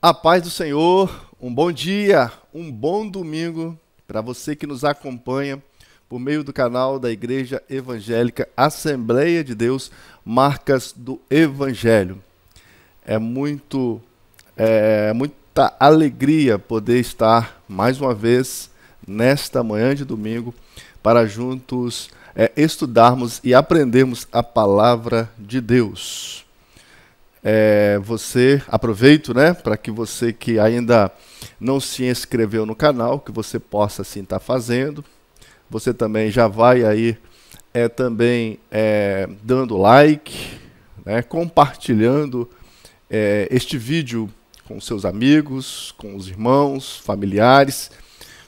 A paz do Senhor, um bom dia, um bom domingo para você que nos acompanha por meio do canal da Igreja Evangélica Assembleia de Deus, Marcas do Evangelho. É muita alegria poder estar mais uma vez nesta manhã de domingo para juntos estudarmos e aprendermos a palavra de Deus. Aproveito, para que você que ainda não se inscreveu no canal, que você possa assim estar fazendo. Você também já vai aí dando like, compartilhando este vídeo com seus amigos, com os irmãos, familiares,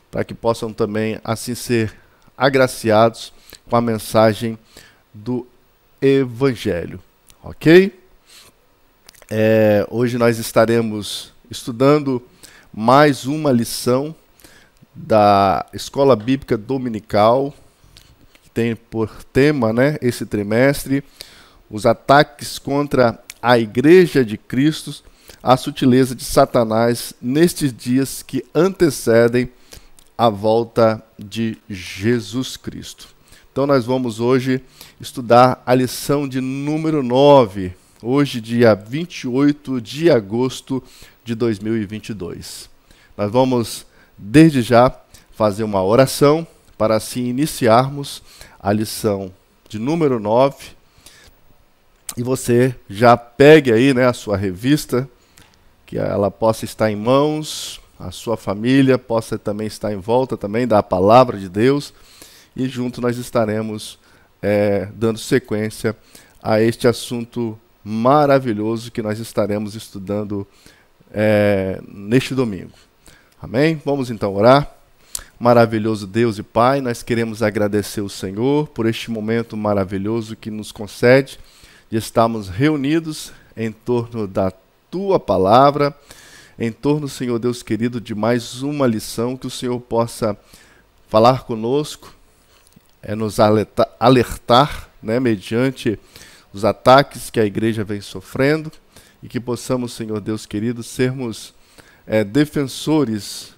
para que possam também assim ser agraciados com a mensagem do Evangelho, ok? Hoje nós estaremos estudando mais uma lição da Escola Bíblica Dominical, que tem por tema, esse trimestre, os ataques contra a Igreja de Cristo, a sutileza de Satanás nestes dias que antecedem a volta de Jesus Cristo. Então nós vamos hoje estudar a lição de número 9, hoje, dia 28 de agosto de 2022. Nós vamos, desde já, fazer uma oração para assim iniciarmos a lição de número 9. E você já pegue aí a sua revista, que ela possa estar em mãos, a sua família possa também estar em volta também da palavra de Deus. E junto nós estaremos dando sequência a este assunto maravilhoso que nós estaremos estudando neste domingo. Amém? Vamos então orar. Maravilhoso Deus e Pai, nós queremos agradecer o Senhor por este momento maravilhoso que nos concede de estarmos reunidos em torno da Tua Palavra, em torno, Senhor Deus querido, de mais uma lição, que o Senhor possa falar conosco, nos alertar, mediante os ataques que a igreja vem sofrendo, e que possamos, Senhor Deus querido, sermos defensores,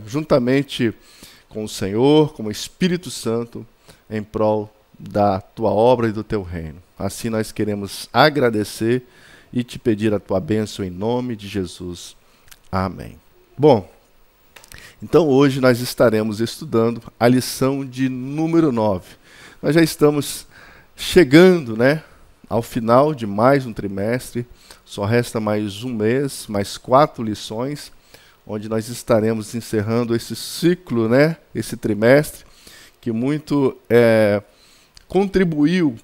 juntamente com o Senhor, com o Espírito Santo, em prol da Tua obra e do Teu reino. Assim nós queremos agradecer e te pedir a Tua bênção em nome de Jesus. Amém. Bom, então hoje nós estaremos estudando a lição de número 9. Nós já estamos chegando, ao final de mais um trimestre, só resta mais um mês, mais 4 lições, onde nós estaremos encerrando esse ciclo, esse trimestre, que muito contribuiu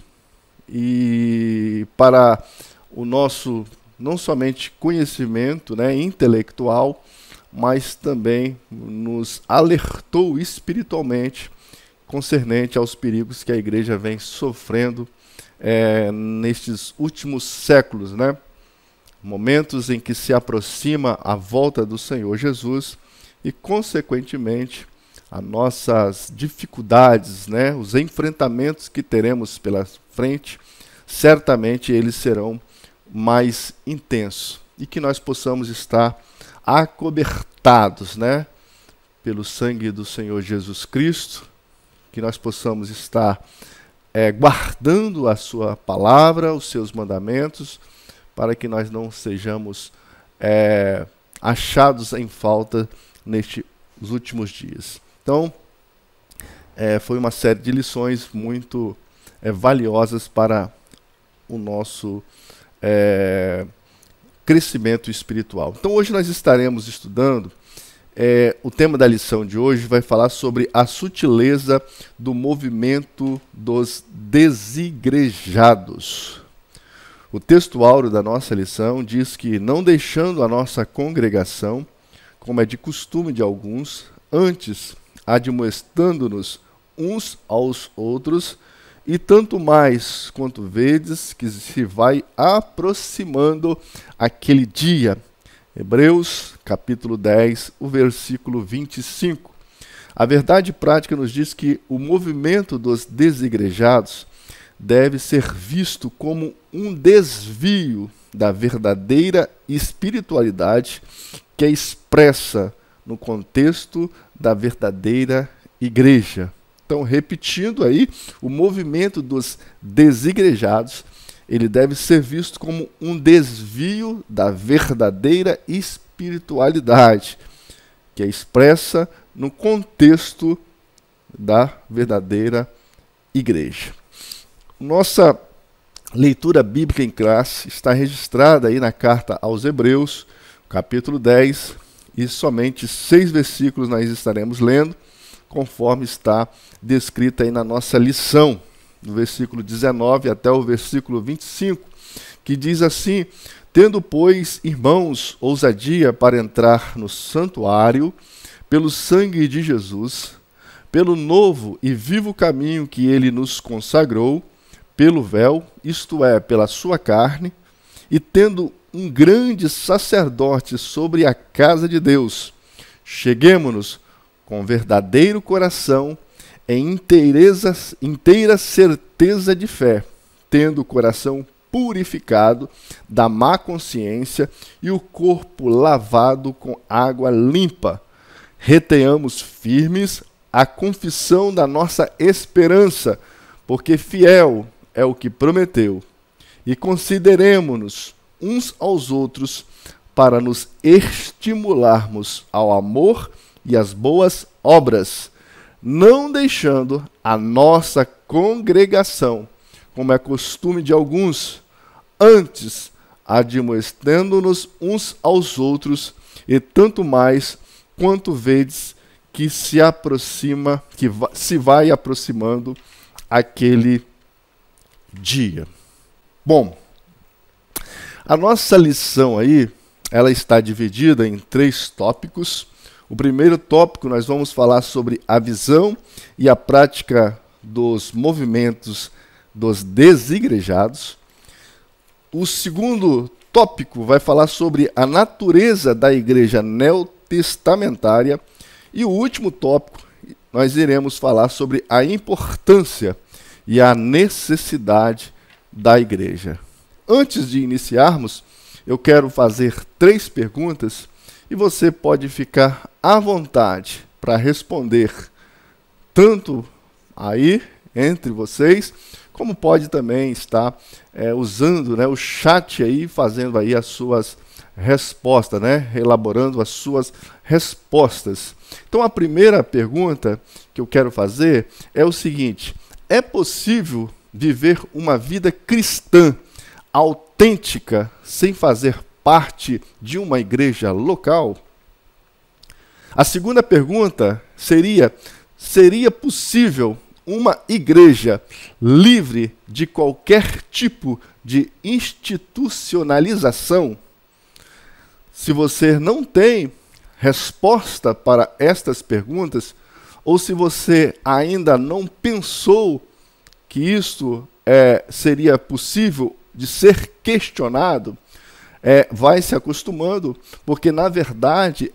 para o nosso, não somente conhecimento intelectual, mas também nos alertou espiritualmente concernente aos perigos que a igreja vem sofrendo nestes últimos séculos, momentos em que se aproxima a volta do Senhor Jesus e, consequentemente, as nossas dificuldades, os enfrentamentos que teremos pela frente, certamente eles serão mais intensos, e que nós possamos estar acobertados, pelo sangue do Senhor Jesus Cristo, que nós possamos estar guardando a sua palavra, os seus mandamentos, para que nós não sejamos achados em falta nestes últimos dias. Então, foi uma série de lições muito valiosas para o nosso crescimento espiritual. Então, hoje nós estaremos estudando, o tema da lição de hoje vai falar sobre a sutileza do movimento dos desigrejados. O texto áureo da nossa lição diz que, não deixando a nossa congregação, como é de costume de alguns, antes admoestando-nos uns aos outros, e tanto mais quanto vedes que se vai aproximando aquele dia. Hebreus, capítulo 10, o versículo 25. A verdade prática nos diz que o movimento dos desigrejados deve ser visto como um desvio da verdadeira espiritualidade que é expressa no contexto da verdadeira igreja. Então, repetindo aí, o movimento dos desigrejados, ele deve ser visto como um desvio da verdadeira espiritualidade, que é expressa no contexto da verdadeira igreja. Nossa leitura bíblica em classe está registrada aí na carta aos Hebreus, capítulo 10, e somente 6 versículos nós estaremos lendo, conforme está descrita aí na nossa lição, do versículo 19 até o versículo 25, que diz assim: tendo, pois, irmãos, ousadia para entrar no santuário, pelo sangue de Jesus, pelo novo e vivo caminho que ele nos consagrou, pelo véu, isto é, pela sua carne, e tendo um grande sacerdote sobre a casa de Deus, cheguemo-nos com verdadeiro coração, em inteira certeza de fé, tendo o coração purificado da má consciência e o corpo lavado com água limpa. Retenhamos firmes a confissão da nossa esperança, porque fiel é o que prometeu. E consideremo-nos uns aos outros para nos estimularmos ao amor e às boas obras, não deixando a nossa congregação, como é costume de alguns, antes admoestando-nos uns aos outros, e tanto mais quanto vedes que se aproxima, se vai aproximando aquele dia. Bom, a nossa lição aí, ela está dividida em 3 tópicos. O primeiro tópico, nós vamos falar sobre a visão e a prática dos movimentos dos desigrejados. O segundo tópico vai falar sobre a natureza da igreja neotestamentária. E o último tópico, nós iremos falar sobre a importância e a necessidade da igreja. Antes de iniciarmos, eu quero fazer 3 perguntas e você pode ficar à vontade para responder, tanto aí entre vocês, como pode também estar usando, né, o chat aí, fazendo aí as suas respostas, né, elaborando as suas respostas. Então a primeira pergunta que eu quero fazer é o seguinte: é possível viver uma vida cristã autêntica sem fazer parte de uma igreja local? A segunda pergunta seria possível uma igreja livre de qualquer tipo de institucionalização? Se você não tem resposta para estas perguntas, ou se você ainda não pensou que isto seria possível de ser questionado, vai se acostumando, porque na verdade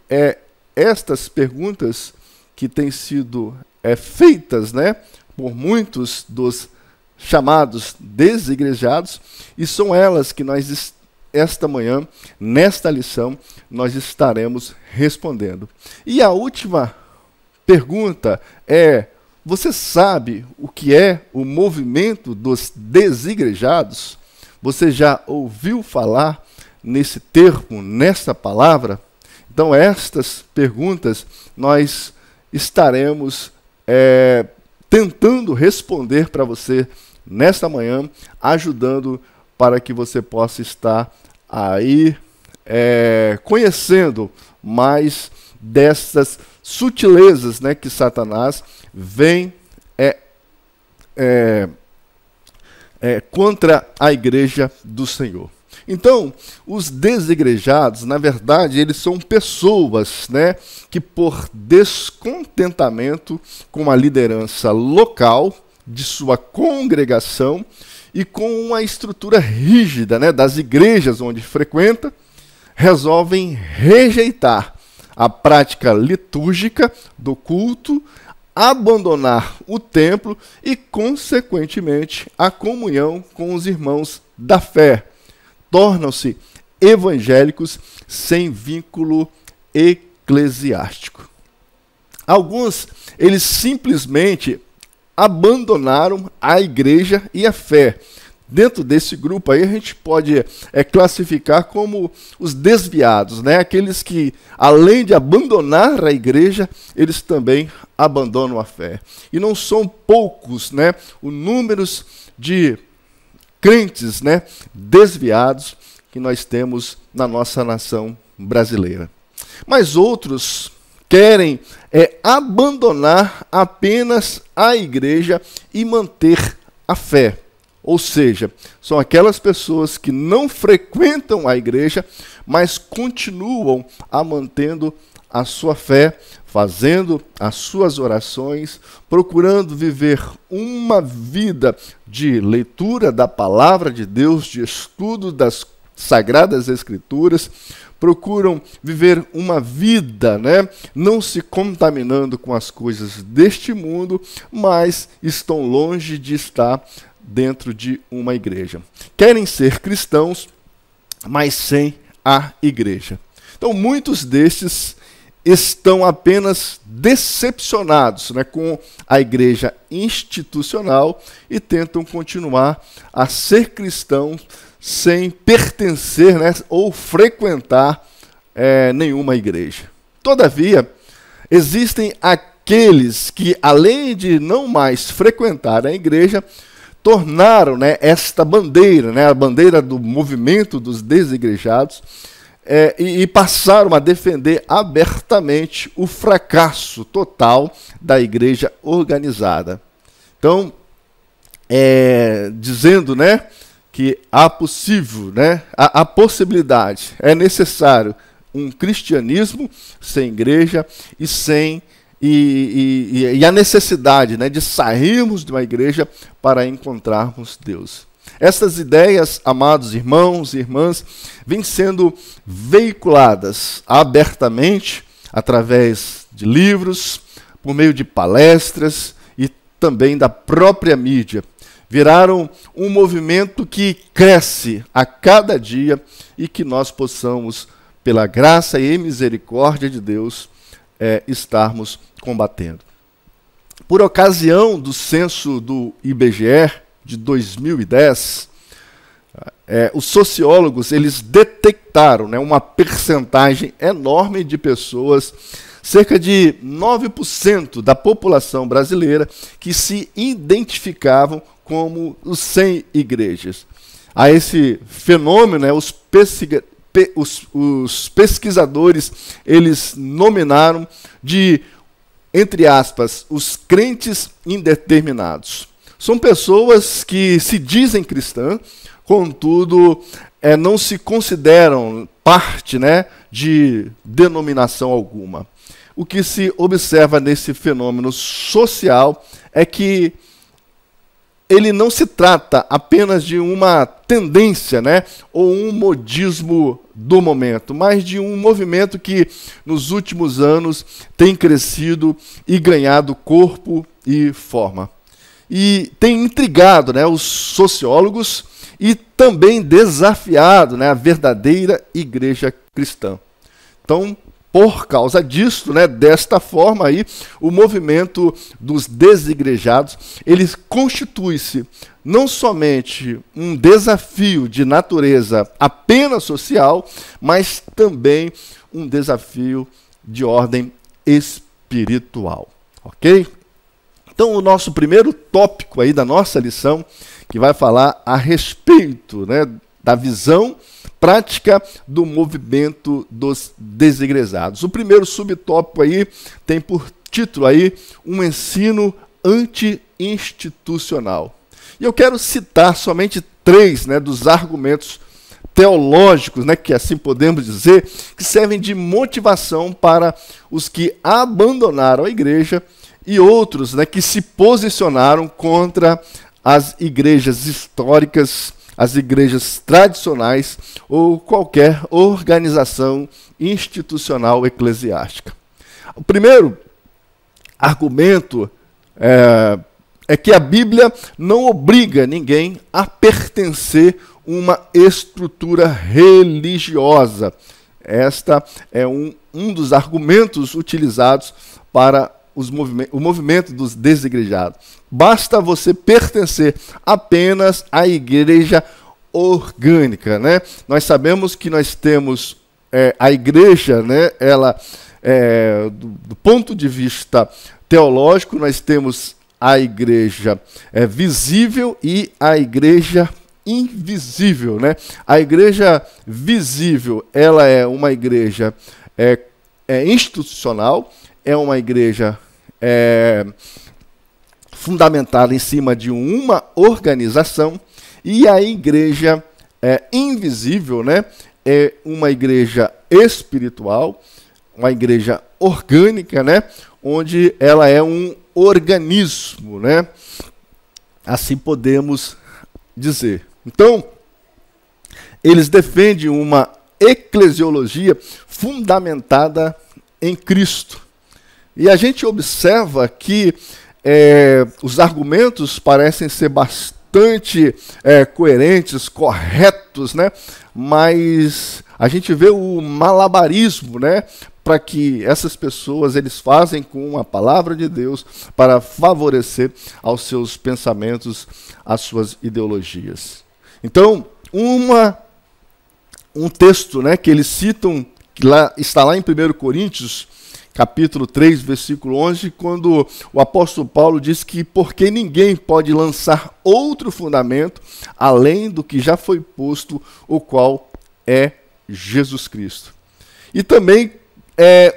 estas perguntas que têm sido feitas, né, por muitos dos chamados desigrejados, e são elas que nós esta manhã, nesta lição, nós estaremos respondendo. E a última pergunta é: você sabe o que é o movimento dos desigrejados? Você já ouviu falar nesse termo, nessa palavra? Então, estas perguntas nós estaremos tentando responder para você nesta manhã, ajudando para que você possa estar aí conhecendo mais dessas sutilezas, né, que Satanás vem contra a igreja do Senhor. Então, os desigrejados, na verdade, eles são pessoas, né, que por descontentamento com a liderança local de sua congregação e com uma estrutura rígida, né, das igrejas onde frequenta, resolvem rejeitar a prática litúrgica do culto, abandonar o templo e, consequentemente, a comunhão com os irmãos da fé. tornam-se evangélicos sem vínculo eclesiástico. Alguns, eles simplesmente abandonaram a igreja e a fé. Dentro desse grupo aí a gente pode classificar como os desviados, né? Aqueles que, além de abandonar a igreja, eles também abandonam a fé. E não são poucos, né, os números de crentes, né, desviados que nós temos na nossa nação brasileira. Mas outros querem abandonar apenas a igreja e manter a fé. Ou seja, são aquelas pessoas que não frequentam a igreja, mas continuam mantendo a sua fé, fazendo as suas orações, procurando viver uma vida de leitura da palavra de Deus, de estudo das Sagradas Escrituras, procuram viver uma vida, né, não se contaminando com as coisas deste mundo, mas estão longe de estar dentro de uma igreja. Querem ser cristãos, mas sem a igreja. Então, muitos destes estão apenas decepcionados, né, com a igreja institucional e tentam continuar a ser cristãos sem pertencer, né, ou frequentar nenhuma igreja. Todavia, existem aqueles que, além de não mais frequentar a igreja, tornaram, né, esta bandeira, né, a bandeira do movimento dos desigrejados, e passaram a defender abertamente o fracasso total da igreja organizada. Então, dizendo, né, que há possível, né, a possibilidade, é necessário um cristianismo sem igreja e a necessidade, né, de sairmos de uma igreja para encontrarmos Deus. Essas ideias, amados irmãos e irmãs, vêm sendo veiculadas abertamente através de livros, por meio de palestras e também da própria mídia. Viraram um movimento que cresce a cada dia e que nós possamos, pela graça e misericórdia de Deus, estarmos combatendo. Por ocasião do censo do IBGE de 2010, os sociólogos eles detectaram, né, uma percentagem enorme de pessoas, cerca de 9% da população brasileira, que se identificavam como os sem igrejas. A esse fenômeno, né, os pesquisadores eles nominaram de, entre aspas, os crentes indeterminados. São pessoas que se dizem cristãs, contudo, não se consideram parte, né, de denominação alguma. O que se observa nesse fenômeno social é que ele não se trata apenas de uma tendência, né, ou um modismo do momento, mas de um movimento que nos últimos anos tem crescido e ganhado corpo e forma. E tem intrigado, né, os sociólogos e também desafiado, né, a verdadeira igreja cristã. Então, por causa disso, né, desta forma aí, o movimento dos desigrejados, ele constitui-se não somente um desafio de natureza apenas social, mas também um desafio de ordem espiritual, ok? Então, o nosso primeiro tópico aí da nossa lição, que vai falar a respeito, né, da visão prática do movimento dos desigrejados. O primeiro subtópico aí tem por título aí um ensino anti-institucional. E eu quero citar somente 3, né, dos argumentos teológicos, né, que assim podemos dizer, que servem de motivação para os que abandonaram a igreja e outros, né, que se posicionaram contra as igrejas históricas, as igrejas tradicionais ou qualquer organização institucional eclesiástica. O primeiro argumento é que a Bíblia não obriga ninguém a pertencer uma estrutura religiosa. Esta é um dos argumentos utilizados para o movimento dos desigrejados. Basta você pertencer apenas à igreja orgânica, né? Nós sabemos que nós temos a igreja, né? Ela, do ponto de vista teológico, nós temos a igreja visível e a igreja invisível, né? A igreja visível, ela é uma igreja institucional, é uma igreja fundamentada em cima de uma organização, e a igreja invisível, né, é uma igreja espiritual, uma igreja orgânica, né, onde ela é um organismo, né? Assim podemos dizer. Então, eles defendem uma eclesiologia fundamentada em Cristo. E a gente observa que os argumentos parecem ser bastante coerentes, corretos, né? Mas a gente vê o malabarismo, né? Para que essas pessoas eles fazem com a palavra de Deus para favorecer aos seus pensamentos, às suas ideologias. Então, um texto, né, que eles citam, que está lá em 1 Coríntios, capítulo 3, versículo 11, quando o apóstolo Paulo diz que porque ninguém pode lançar outro fundamento além do que já foi posto, o qual é Jesus Cristo. E também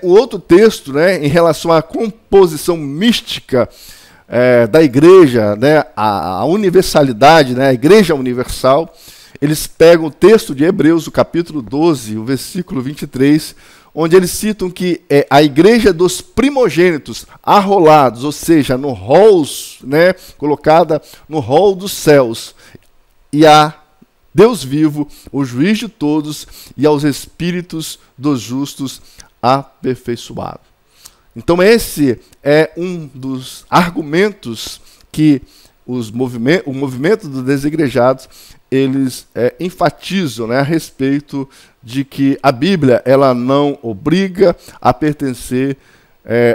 o outro texto, né, em relação à composição mística da igreja, né, a universalidade, né, a igreja universal, eles pegam o texto de Hebreus, o capítulo 12, o versículo 23, onde eles citam que a igreja dos primogênitos arrolados, ou seja, no rol, né, colocada no rol dos céus, e a Deus vivo, o juiz de todos, e aos espíritos dos justos aperfeiçoado. Então esse é um dos argumentos que o movimento dos desigrejados eles enfatizam, né, a respeito de que a Bíblia ela não obriga a pertencer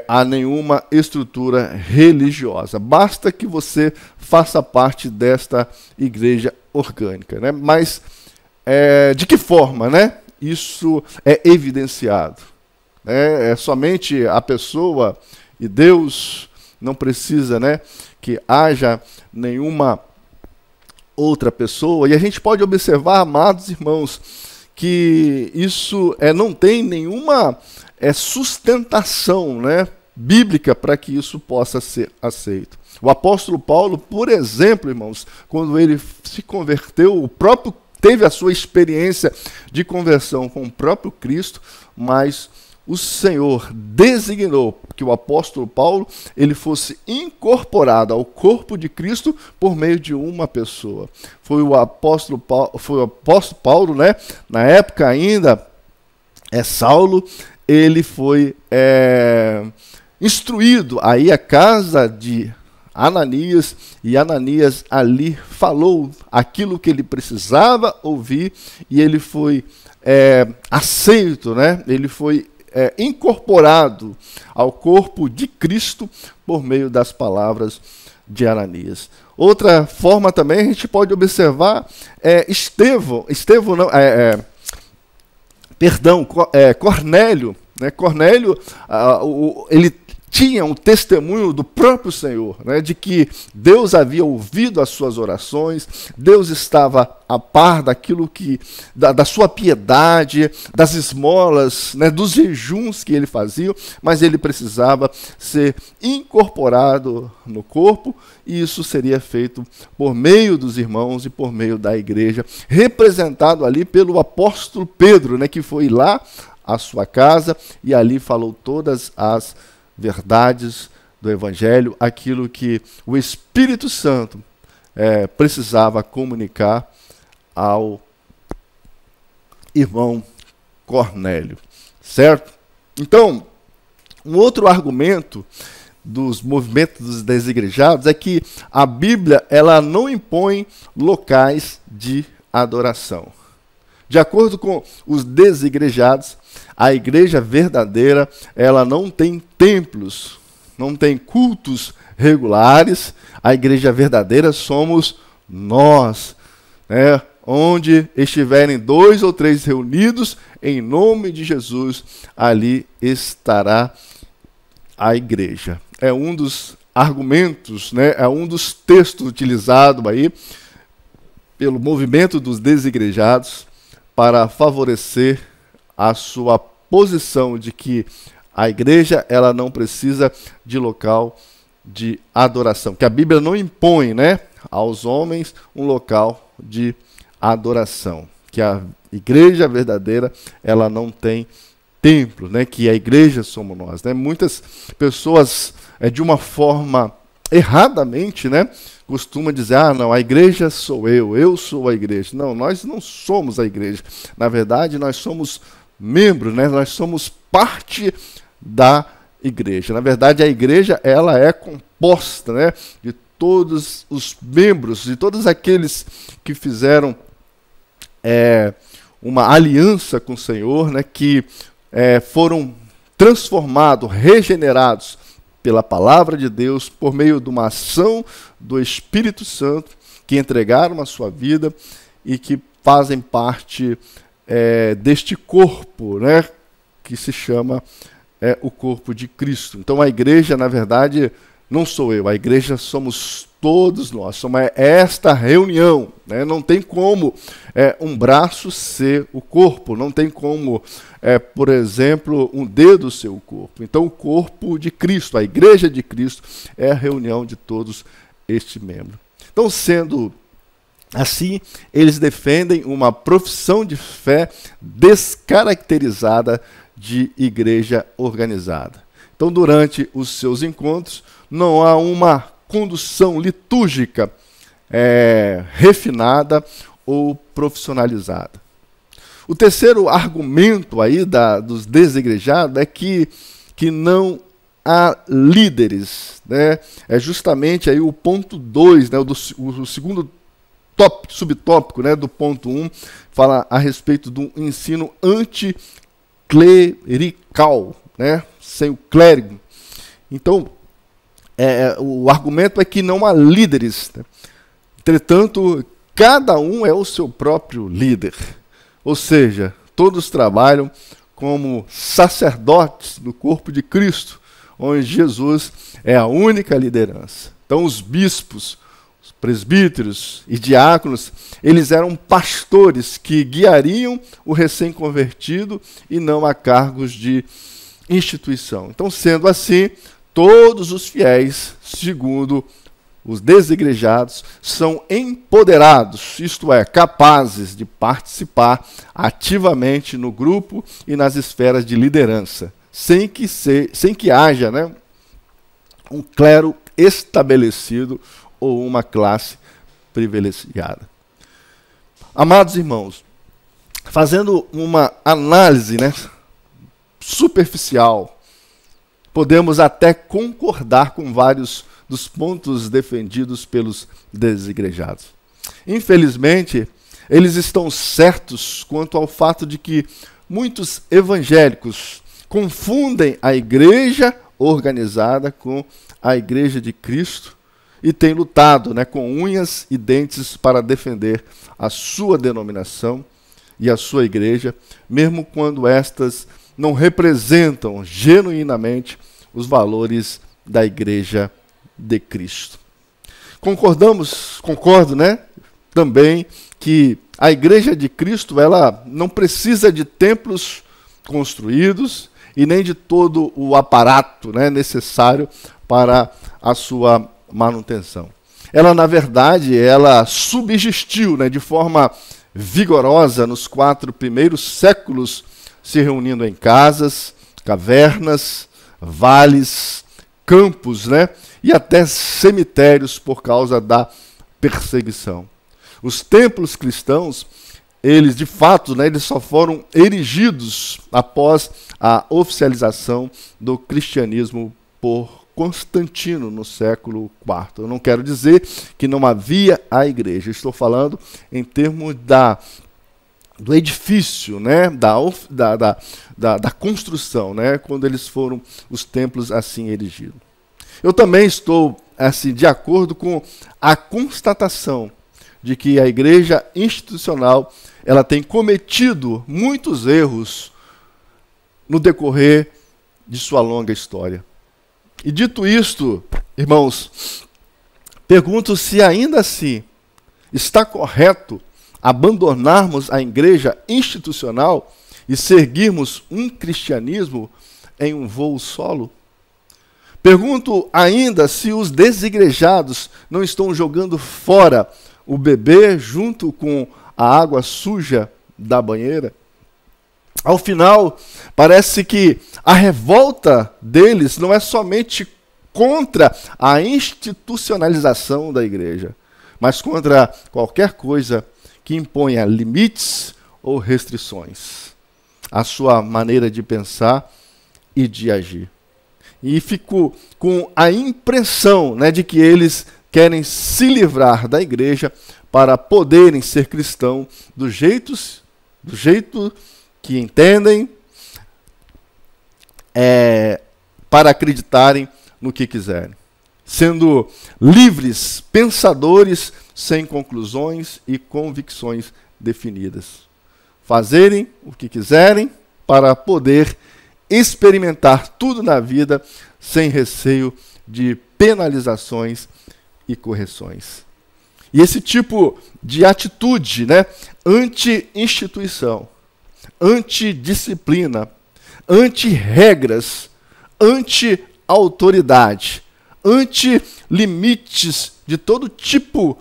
a nenhuma estrutura religiosa. Basta que você faça parte desta igreja orgânica, né? Mas de que forma, né, isso é evidenciado? É somente a pessoa e Deus, não precisa, né, que haja nenhuma outra pessoa. E a gente pode observar, amados irmãos, que isso não tem nenhuma sustentação, né, bíblica para que isso possa ser aceito. O apóstolo Paulo, por exemplo, irmãos, quando ele se converteu, o próprio teve a sua experiência de conversão com o próprio Cristo, mas o Senhor designou que o apóstolo Paulo ele fosse incorporado ao corpo de Cristo por meio de uma pessoa. Foi o apóstolo Paulo, né? Na época ainda, Saulo, ele foi instruído aí à casa de Ananias, e Ananias ali falou aquilo que ele precisava ouvir, e ele foi aceito, né? Ele foi incorporado ao corpo de Cristo por meio das palavras de Ananias. Outra forma também a gente pode observar Cornélio. Né? Cornélio, ele tinha um testemunho do próprio Senhor, né, de que Deus havia ouvido as suas orações, Deus estava a par daquilo da sua piedade, das esmolas, né, dos jejuns que ele fazia, mas ele precisava ser incorporado no corpo, e isso seria feito por meio dos irmãos e por meio da igreja, representado ali pelo apóstolo Pedro, né, que foi lá à sua casa e ali falou todas as verdades do Evangelho, aquilo que o Espírito Santo precisava comunicar ao irmão Cornélio, certo? Então, um outro argumento dos movimentos dos desigrejados é que a Bíblia ela não impõe locais de adoração. De acordo com os desigrejados, a igreja verdadeira, ela não tem templos, não tem cultos regulares. A igreja verdadeira somos nós, né? Onde estiverem 2 ou 3 reunidos em nome de Jesus, ali estará a igreja. É um dos argumentos, né? É um dos textos utilizados aí pelo movimento dos desigrejados para favorecer a sua posição de que a igreja ela não precisa de local de adoração, que a Bíblia não impõe, né, aos homens um local de adoração, que a igreja verdadeira ela não tem templo, né, que a igreja somos nós, né? Muitas pessoas de uma forma erradamente, né, costuma dizer, não, a igreja sou eu sou a igreja. Não, nós não somos a igreja. Na verdade, nós somos membros, né? Nós somos parte da igreja. Na verdade, a igreja ela é composta, né, de todos os membros, de todos aqueles que fizeram uma aliança com o Senhor, né, que foram transformados, regenerados pela palavra de Deus, por meio de uma ação do Espírito Santo, que entregaram a sua vida e que fazem parte deste corpo, né, que se chama o corpo de Cristo. Então a igreja, na verdade, não sou eu, a igreja somos todos nós, somos esta reunião, né? Não tem como um braço ser o corpo, não tem como, por exemplo, um dedo ser o corpo. Então o corpo de Cristo, a igreja de Cristo, é a reunião de todos estes membros. Então, sendo assim, eles defendem uma profissão de fé descaracterizada de igreja organizada. Então, durante os seus encontros, não há uma condução litúrgica refinada ou profissionalizada. O terceiro argumento aí dos desigrejados é que não há líderes, né? É justamente aí o ponto 2, né? O segundo subtópico, né, do ponto 1, fala a respeito do ensino anticlerical, né? Sem o clérigo. Então, o argumento é que não há líderes, né? Entretanto, cada um é o seu próprio líder. Ou seja, todos trabalham como sacerdotes do corpo de Cristo, onde Jesus é a única liderança. Então, os bispos, os presbíteros e diáconos, eles eram pastores que guiariam o recém-convertido e não a cargos de instituição. Então, sendo assim, todos os fiéis, segundo os desigrejados, são empoderados, isto é, capazes de participar ativamente no grupo e nas esferas de liderança, sem que haja, né, um clero estabelecido ou uma classe privilegiada. Amados irmãos, fazendo uma análise, né, superficial, podemos até concordar com vários dos pontos defendidos pelos desigrejados. Infelizmente, eles estão certos quanto ao fato de que muitos evangélicos confundem a igreja organizada com a igreja de Cristo e têm lutado, né, com unhas e dentes para defender a sua denominação e a sua igreja, mesmo quando estas não representam genuinamente os valores da igreja de Cristo. Concordo, né, também que a igreja de Cristo ela não precisa de templos construídos e nem de todo o aparato, né, necessário para a sua manutenção. Ela, na verdade, ela subsistiu, né, de forma vigorosa nos 4 primeiros séculos, se reunindo em casas, cavernas, vales, campos, né, e até cemitérios por causa da perseguição. Os templos cristãos, eles de fato, né, eles só foram erigidos após a oficialização do cristianismo por Constantino, no século IV. Eu não quero dizer que não havia a igreja. Estou falando em termos do edifício, né? da construção, né? Quando eles foram os templos assim erigidos. Eu também estou assim, de acordo com a constatação de que a igreja institucional ela tem cometido muitos erros no decorrer de sua longa história. E dito isto, irmãos, pergunto se ainda assim está correto abandonarmos a igreja institucional e seguirmos um cristianismo em um voo solo? Pergunto ainda se os desigrejados não estão jogando fora o bebê junto com a água suja da banheira? Ao final, parece que a revolta deles não é somente contra a institucionalização da igreja, mas contra qualquer coisa que imponha limites ou restrições à sua maneira de pensar e de agir. E fico com a impressão, né, de que eles querem se livrar da igreja para poderem ser cristãos do jeito que entendem, para acreditarem no que quiserem, sendo livres pensadores sem conclusões e convicções definidas, fazerem o que quiserem para poder experimentar tudo na vida sem receio de penalizações e correções. E esse tipo de atitude, né, anti-instituição, antidisciplina, anti-regras, anti-autoridade, anti-limites de todo tipo,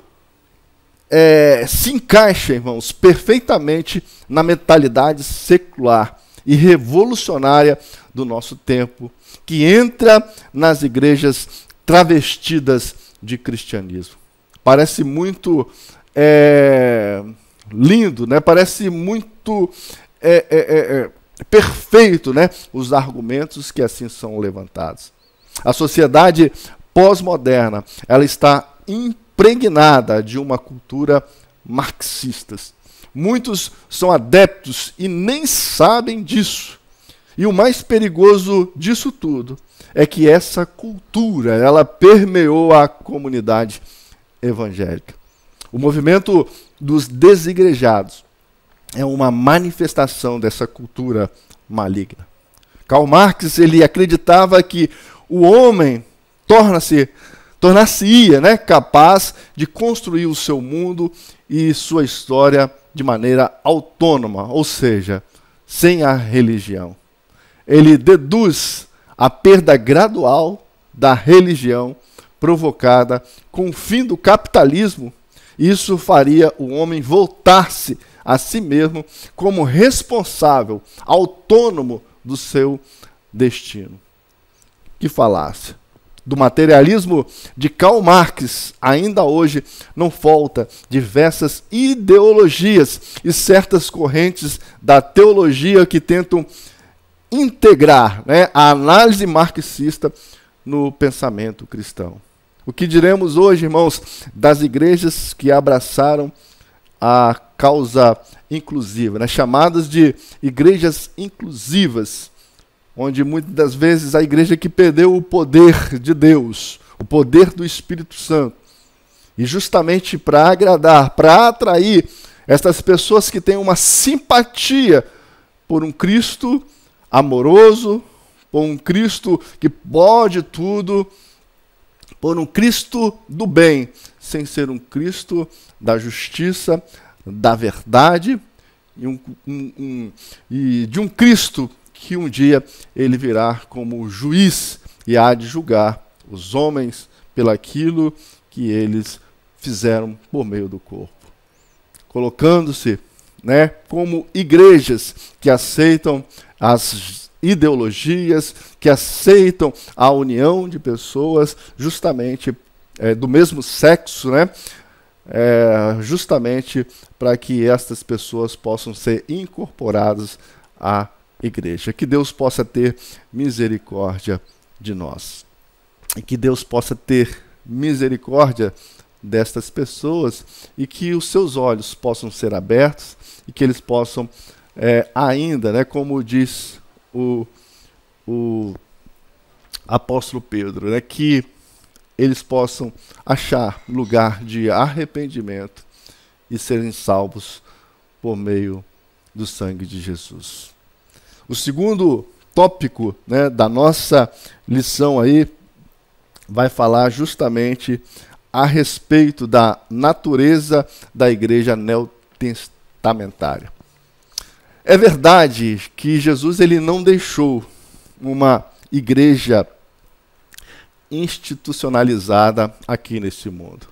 se encaixa, irmãos, perfeitamente na mentalidade secular e revolucionária do nosso tempo, que entra nas igrejas travestidas de cristianismo. Parece muito lindo, né? Parece muito perfeito, né? Os argumentos que assim são levantados. A sociedade pós-moderna, ela está impregnada de uma cultura marxista. Muitos são adeptos e nem sabem disso. E o mais perigoso disso tudo é que essa cultura, ela permeou a comunidade evangélica. O movimento dos desigrejados é uma manifestação dessa cultura maligna. Karl Marx, ele acreditava que o homem tornar-se-ia, né, capaz de construir o seu mundo e sua história de maneira autônoma, ou seja, sem a religião. Ele deduz a perda gradual da religião provocada com o fim do capitalismo. Isso faria o homem voltar-se a si mesmo como responsável, autônomo do seu destino. Que falácia! Do materialismo de Karl Marx, ainda hoje não falta diversas ideologias e certas correntes da teologia que tentam integrar, né, a análise marxista no pensamento cristão. O que diremos hoje, irmãos, das igrejas que abraçaram a causa inclusiva, né, chamadas de igrejas inclusivas, onde muitas das vezes a igreja que perdeu o poder de Deus, o poder do Espírito Santo, e justamente para agradar, para atrair essas pessoas que têm uma simpatia por um Cristo amoroso, por um Cristo que pode tudo, por um Cristo do bem, sem ser um Cristo da justiça, da verdade, e de um Cristo que um dia ele virá como juiz e há de julgar os homens pelaquilo que eles fizeram por meio do corpo. Colocando-se, né, como igrejas que aceitam as ideologias, que aceitam a união de pessoas justamente do mesmo sexo, né, justamente para que estas pessoas possam ser incorporadas à igreja. Que Deus possa ter misericórdia de nós. e que Deus possa ter misericórdia destas pessoas e que os seus olhos possam ser abertos e que eles possam ainda, né, como diz o apóstolo Pedro, né, que eles possam achar lugar de arrependimento e serem salvos por meio do sangue de Jesus. O segundo tópico, né, da nossa lição aí vai falar justamente a respeito da natureza da igreja neotestamentária. É verdade que Jesus ele não deixou uma igreja institucionalizada aqui neste mundo.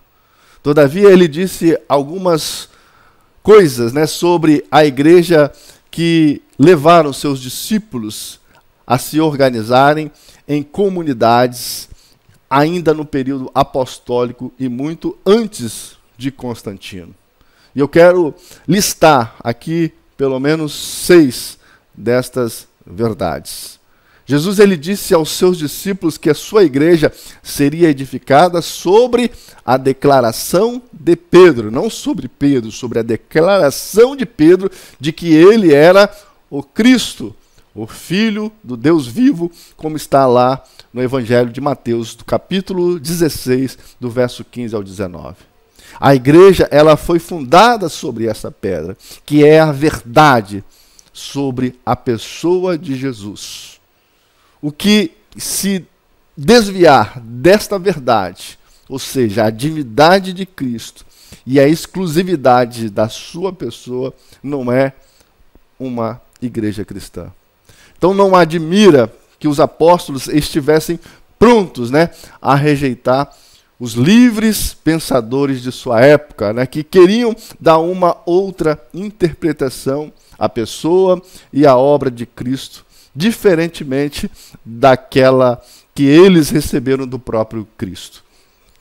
Todavia, ele disse algumas coisas, né, sobre a igreja que levaram seus discípulos a se organizarem em comunidades ainda no período apostólico e muito antes de Constantino. E eu quero listar aqui pelo menos 6 destas verdades. Jesus ele disse aos seus discípulos que a sua igreja seria edificada sobre a declaração de Pedro, não sobre Pedro, sobre a declaração de Pedro de que ele era o Cristo, o Filho do Deus vivo, como está lá no Evangelho de Mateus, do capítulo 16, do verso 15 ao 19. A igreja ela foi fundada sobre essa pedra, que é a verdade sobre a pessoa de Jesus. O que se desviar desta verdade, ou seja, a divindade de Cristo e a exclusividade da sua pessoa, não é uma igreja cristã. Então não admira que os apóstolos estivessem prontos, né, a rejeitar os livres pensadores de sua época, né, que queriam dar uma outra interpretação à pessoa e à obra de Cristo, diferentemente daquela que eles receberam do próprio Cristo.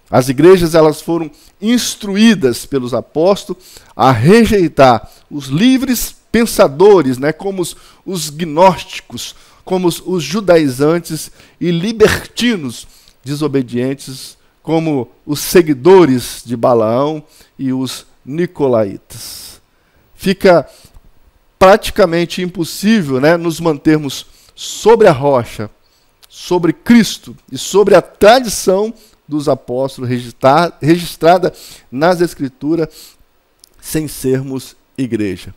As igrejas elas foram instruídas pelos apóstolos a rejeitar os livres pensadores, né, como os gnósticos, como os judaizantes e libertinos desobedientes, como os seguidores de Balaão e os nicolaítas. Fica praticamente impossível, né, nos mantermos sobre a rocha, sobre Cristo e sobre a tradição dos apóstolos registrada nas Escrituras, sem sermos igreja.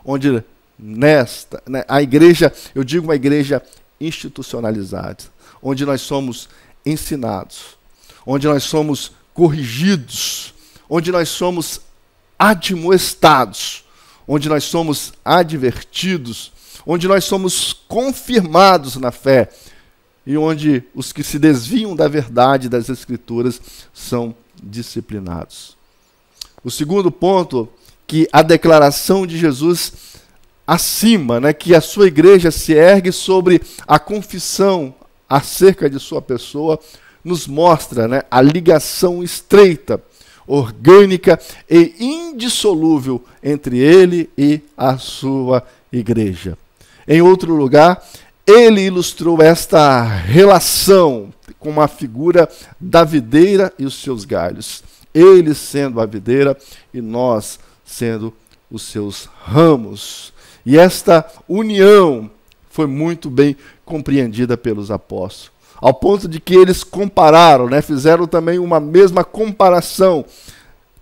Onde a igreja, eu digo uma igreja institucionalizada, onde nós somos ensinados, onde nós somos corrigidos, onde nós somos admoestados, onde nós somos advertidos, onde nós somos confirmados na fé e onde os que se desviam da verdade das Escrituras são disciplinados. O segundo ponto, que a declaração de Jesus acima, né, que a sua igreja se ergue sobre a confissão acerca de sua pessoa, nos mostra, né, a ligação estreita, orgânica e indissolúvel entre ele e a sua igreja. Em outro lugar, ele ilustrou esta relação com a figura da videira e os seus galhos. Ele sendo a videira e nós sendo os seus ramos. E esta união foi muito bem compreendida pelos apóstolos, ao ponto de que eles compararam, né, fizeram também uma mesma comparação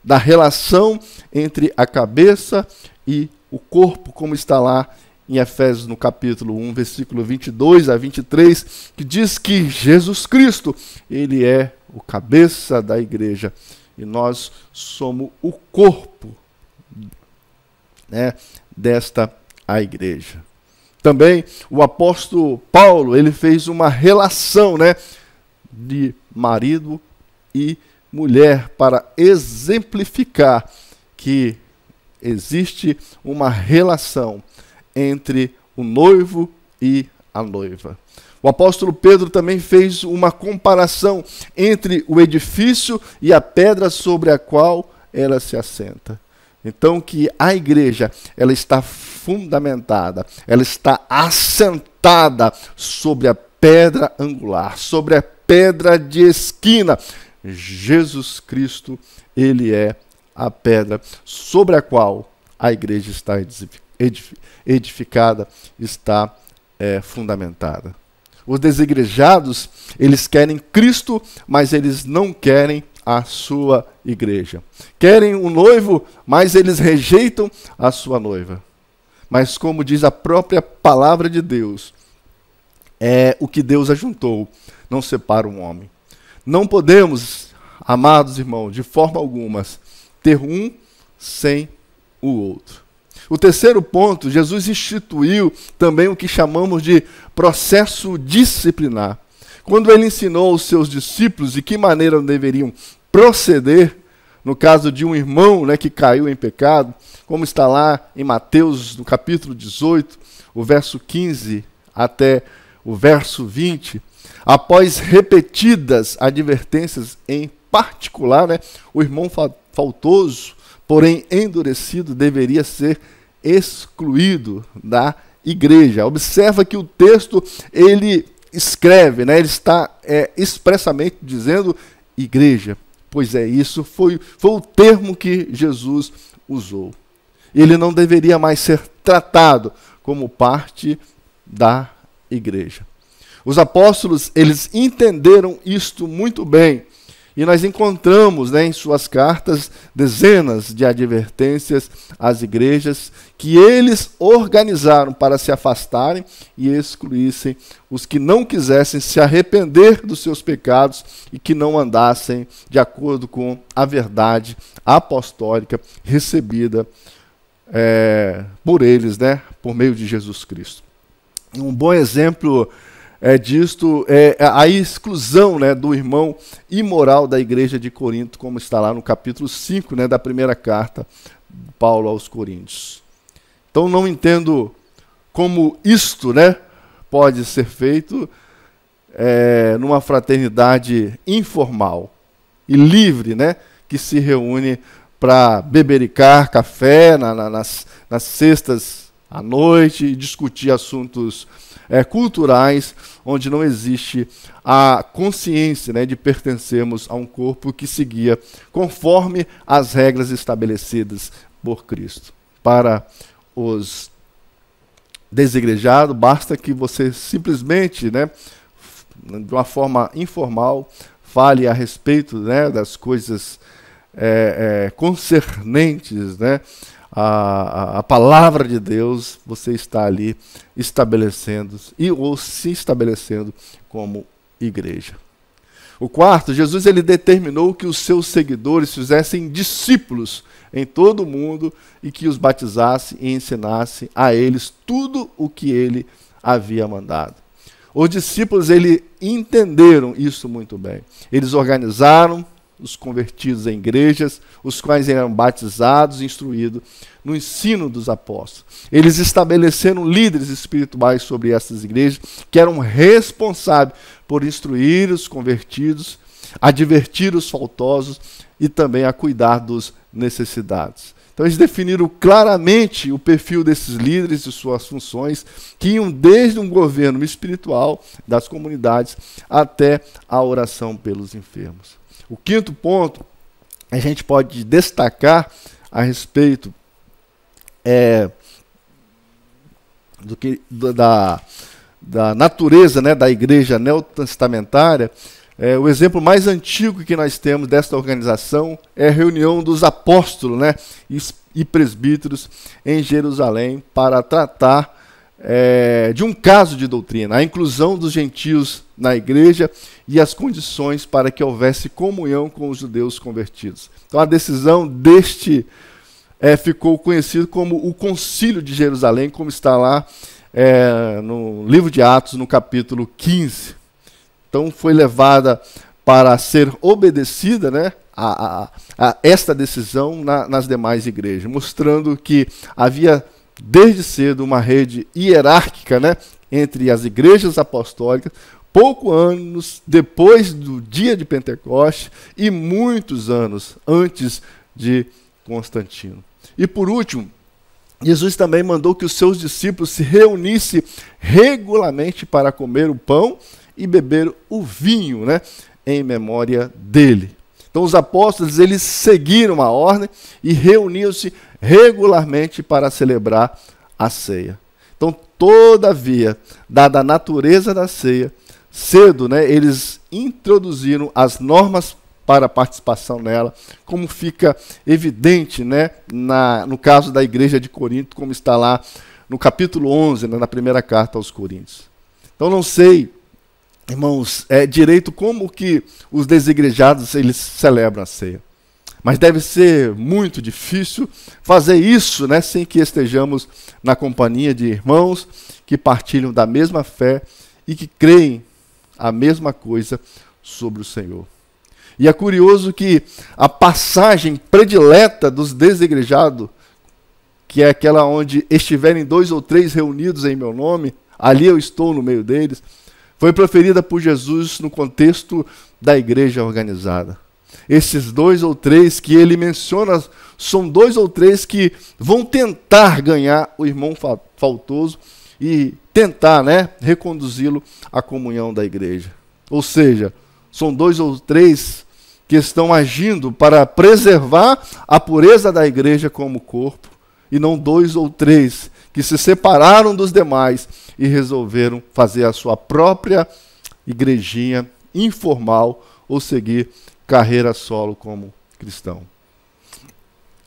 da relação entre a cabeça e o corpo, como está lá em Efésios no capítulo 1, versículo 22 a 23, que diz que Jesus Cristo, ele é o cabeça da igreja e nós somos o corpo, né, desta a igreja. Também o apóstolo Paulo, ele fez uma relação, né, de marido e mulher para exemplificar que existe uma relação entre o noivo e a noiva. O apóstolo Pedro também fez uma comparação entre o edifício e a pedra sobre a qual ela se assenta. Então que a igreja, ela está fundamentada, ela está assentada sobre a pedra angular, sobre a pedra de esquina. Jesus Cristo, ele é a pedra sobre a qual a igreja está edificada, está fundamentada. Os desigrejados, eles querem Cristo, mas eles não querem a sua igreja. Querem o noivo, mas eles rejeitam a sua noiva. Mas como diz a própria palavra de Deus, o que Deus ajuntou, não separa um homem. Não podemos, amados irmãos, de forma alguma, ter um sem o outro. O terceiro ponto, Jesus instituiu também o que chamamos de processo disciplinar. Quando ele ensinou aos seus discípulos de que maneira deveriam proceder, no caso de um irmão, que caiu em pecado, como está lá em Mateus, no capítulo 18, o verso 15 até o verso 20, após repetidas advertências, em particular, o irmão faltoso, porém endurecido, deveria ser excluído da igreja. Observa que o texto, ele escreve, ele está expressamente dizendo igreja. Pois isso foi o termo que Jesus usou. Ele não deveria mais ser tratado como parte da igreja. Os apóstolos, eles entenderam isto muito bem. E nós encontramos em suas cartas dezenas de advertências às igrejas que eles organizaram para se afastarem e excluíssem os que não quisessem se arrepender dos seus pecados e que não andassem de acordo com a verdade apostólica recebida por eles, por meio de Jesus Cristo. Um bom exemplo disto é a exclusão do irmão imoral da igreja de Corinto, como está lá no capítulo 5 da primeira carta de Paulo aos Coríntios. Então não entendo como isto pode ser feito numa fraternidade informal e livre, que se reúne para bebericar café nas sextas à noite e discutir assuntos culturais, onde não existe a consciência de pertencermos a um corpo que seguia conforme as regras estabelecidas por Cristo. Para os desigrejados, basta que você simplesmente, de uma forma informal, fale a respeito das coisas concernentes, a palavra de Deus, você está ali estabelecendo ou se estabelecendo como igreja. O quarto, Jesus ele determinou que os seus seguidores fizessem discípulos em todo o mundo e que os batizasse e ensinasse a eles tudo o que ele havia mandado. Os discípulos ele entenderam isso muito bem. Eles organizaram os convertidos em igrejas, os quais eram batizados e instruídos no ensino dos apóstolos. Eles estabeleceram líderes espirituais sobre essas igrejas, que eram responsáveis por instruir os convertidos, advertir os faltosos e também a cuidar dos necessitados. Então eles definiram claramente o perfil desses líderes e suas funções, que iam desde um governo espiritual das comunidades até a oração pelos enfermos. O quinto ponto, a gente pode destacar a respeito da natureza da igreja neotestamentária. O exemplo mais antigo que nós temos desta organização é a reunião dos apóstolos e presbíteros em Jerusalém para tratar de um caso de doutrina, a inclusão dos gentios na igreja e as condições para que houvesse comunhão com os judeus convertidos. Então a decisão deste ficou conhecido como o Concílio de Jerusalém, como está lá no livro de Atos, no capítulo 15. Então foi levada para ser obedecida a esta decisão nas demais igrejas, mostrando que havia desde cedo uma rede hierárquica entre as igrejas apostólicas, poucos anos depois do dia de Pentecostes e muitos anos antes de Constantino. E por último, Jesus também mandou que os seus discípulos se reunissem regularmente para comer o pão e beber o vinho, né, em memória dele. Então os apóstolos, eles seguiram a ordem e reuniam-se regularmente para celebrar a ceia. Então, todavia, dada a natureza da ceia, cedo, né, eles introduziram as normas para a participação nela, como fica evidente, né, no caso da igreja de Corinto, como está lá no capítulo 11, né, na primeira carta aos Coríntios. Então, não sei, irmãos, direito como que os desigrejados eles celebram a ceia. Mas deve ser muito difícil fazer isso, né, sem que estejamos na companhia de irmãos que partilham da mesma fé e que creem a mesma coisa sobre o Senhor. E é curioso que a passagem predileta dos desigrejados, que é aquela onde estiverem 2 ou 3 reunidos em meu nome, ali eu estou no meio deles, foi proferida por Jesus no contexto da igreja organizada. Esses 2 ou 3 que ele menciona são 2 ou 3 que vão tentar ganhar o irmão faltoso e tentar, né, reconduzi-lo à comunhão da igreja. Ou seja, são 2 ou 3 que estão agindo para preservar a pureza da igreja como corpo, e não 2 ou 3 que se separaram dos demais e resolveram fazer a sua própria igrejinha informal ou seguir carreira solo como cristão.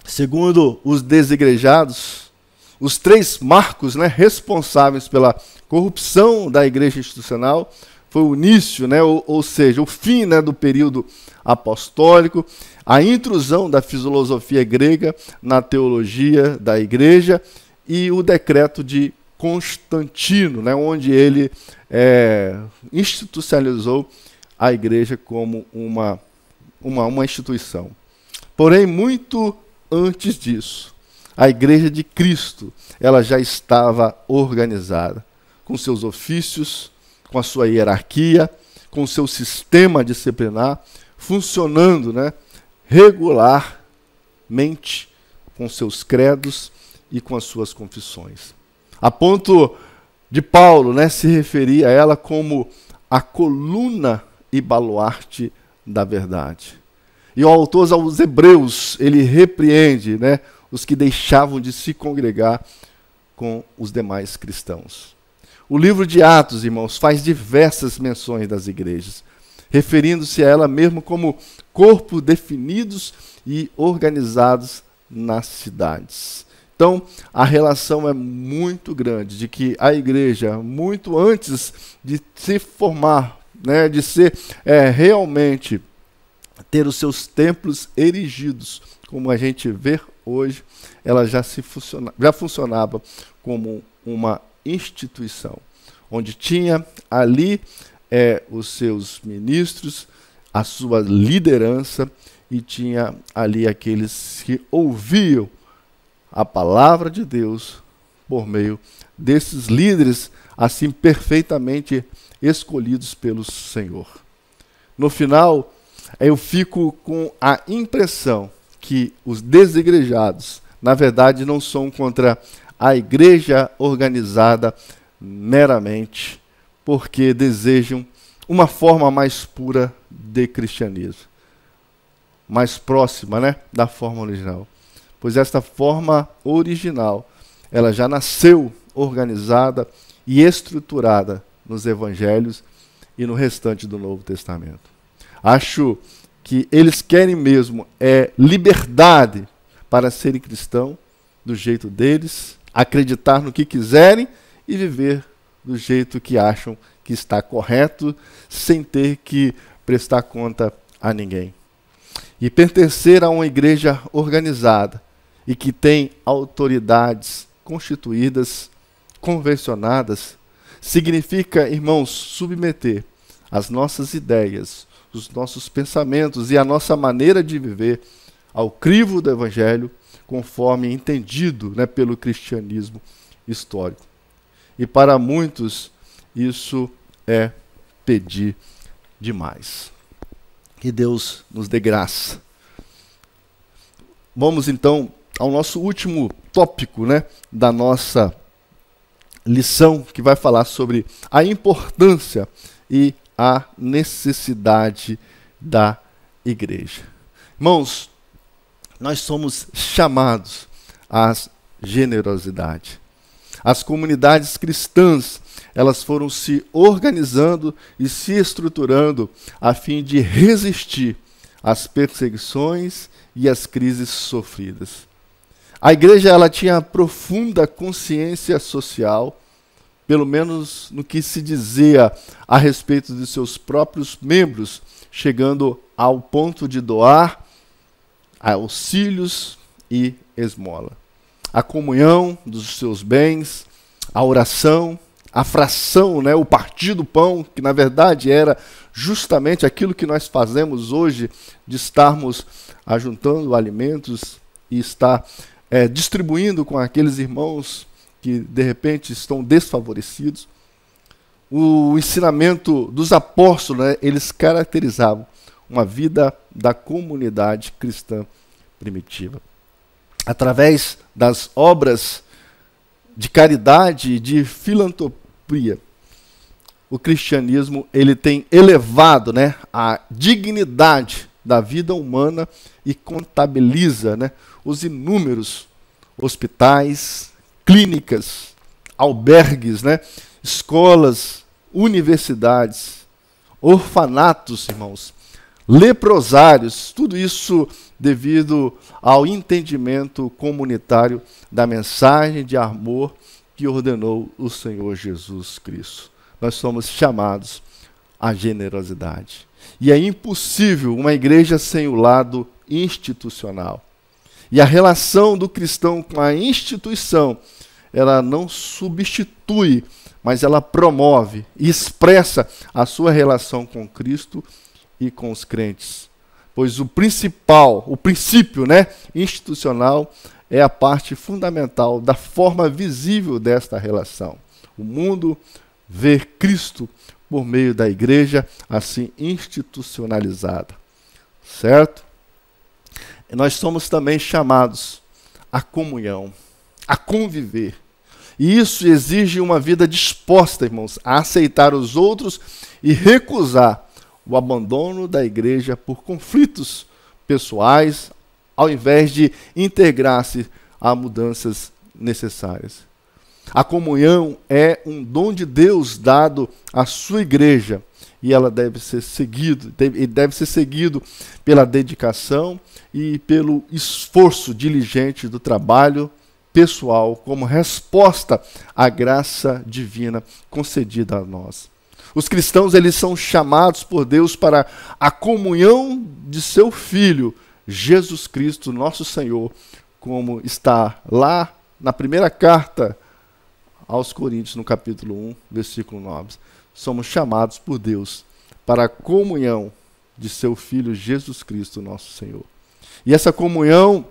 Segundo os desigrejados, os 3 marcos, né, responsáveis pela corrupção da igreja institucional foi o início, né, ou seja, o fim, né, do período apostólico, a intrusão da filosofia grega na teologia da igreja e o decreto de Constantino, né, onde ele institucionalizou a igreja como uma instituição. Porém, muito antes disso, a igreja de Cristo, ela já estava organizada, com seus ofícios, com a sua hierarquia, com o seu sistema disciplinar, funcionando, né, regularmente, com seus credos e com as suas confissões. A ponto de Paulo, né, se referir a ela como a coluna e baluarte da verdade. E o autor aos Hebreus, ele repreende, né, os que deixavam de se congregar com os demais cristãos. O livro de Atos, irmãos, faz diversas menções das igrejas, referindo-se a ela mesmo como corpos definidos e organizados nas cidades. Então, a relação é muito grande de que a igreja, muito antes de se formar, né, de ser realmente ter os seus templos erigidos, como a gente vê hoje, ela já funcionava como uma instituição, onde tinha ali os seus ministros, a sua liderança, e tinha ali aqueles que ouviam a palavra de Deus por meio desses líderes, assim perfeitamente escolhidos pelo Senhor. No final, eu fico com a impressão que os desigrejados, na verdade, não são contra a igreja organizada meramente, porque desejam uma forma mais pura de cristianismo, mais próxima, né, da forma original. Pois esta forma original, ela já nasceu organizada e estruturada nos evangelhos e no restante do Novo Testamento. Acho que eles querem mesmo liberdade para serem cristãos do jeito deles, acreditar no que quiserem e viver do jeito que acham que está correto, sem ter que prestar conta a ninguém. E pertencer a uma igreja organizada e que tem autoridades constituídas, convencionadas, significa, irmãos, submeter as nossas ideias, os nossos pensamentos e a nossa maneira de viver ao crivo do Evangelho, conforme entendido, né, pelo cristianismo histórico. E para muitos, isso é pedir demais. Que Deus nos dê graça. Vamos então ao nosso último tópico, né, da nossa lição, que vai falar sobre a importância e a necessidade da igreja. Irmãos, nós somos chamados à generosidade. As comunidades cristãs, elas foram se organizando e se estruturando a fim de resistir às perseguições e às crises sofridas. A igreja, ela tinha profunda consciência social, pelo menos no que se dizia a respeito de seus próprios membros, chegando ao ponto de doar auxílios e esmola. A comunhão dos seus bens, a oração, a fração, o partir do pão, que na verdade era justamente aquilo que nós fazemos hoje, de estarmos ajuntando alimentos e estar distribuindo com aqueles irmãos que de repente estão desfavorecidos. O ensinamento dos apóstolos, eles caracterizavam uma vida da comunidade cristã primitiva. Através das obras de caridade e de filantropia, o cristianismo ele tem elevado a dignidade da vida humana e contabiliza os inúmeros hospitais, clínicas, albergues, escolas, universidades, orfanatos, irmãos, leprosários, tudo isso devido ao entendimento comunitário da mensagem de amor que ordenou o Senhor Jesus Cristo. Nós somos chamados à generosidade. E é impossível uma igreja sem o lado institucional. E a relação do cristão com a instituição, ela não substitui, mas ela promove e expressa a sua relação com Cristo e com os crentes. Pois o princípio institucional é a parte fundamental da forma visível desta relação. O mundo vê Cristo por meio da igreja assim institucionalizada. Certo? E nós somos também chamados à comunhão, a conviver. E isso exige uma vida disposta, irmãos, a aceitar os outros e recusar o abandono da igreja por conflitos pessoais, ao invés de integrar-se a mudanças necessárias. A comunhão é um dom de Deus dado à sua igreja e ela deve ser seguido pela dedicação e pelo esforço diligente do trabalho pessoal como resposta à graça divina concedida a nós. Os cristãos, eles são chamados por Deus para a comunhão de seu Filho, Jesus Cristo, nosso Senhor, como está lá na primeira carta aos Coríntios, no capítulo 1, versículo 9. Somos chamados por Deus para a comunhão de seu Filho, Jesus Cristo, nosso Senhor. E essa comunhão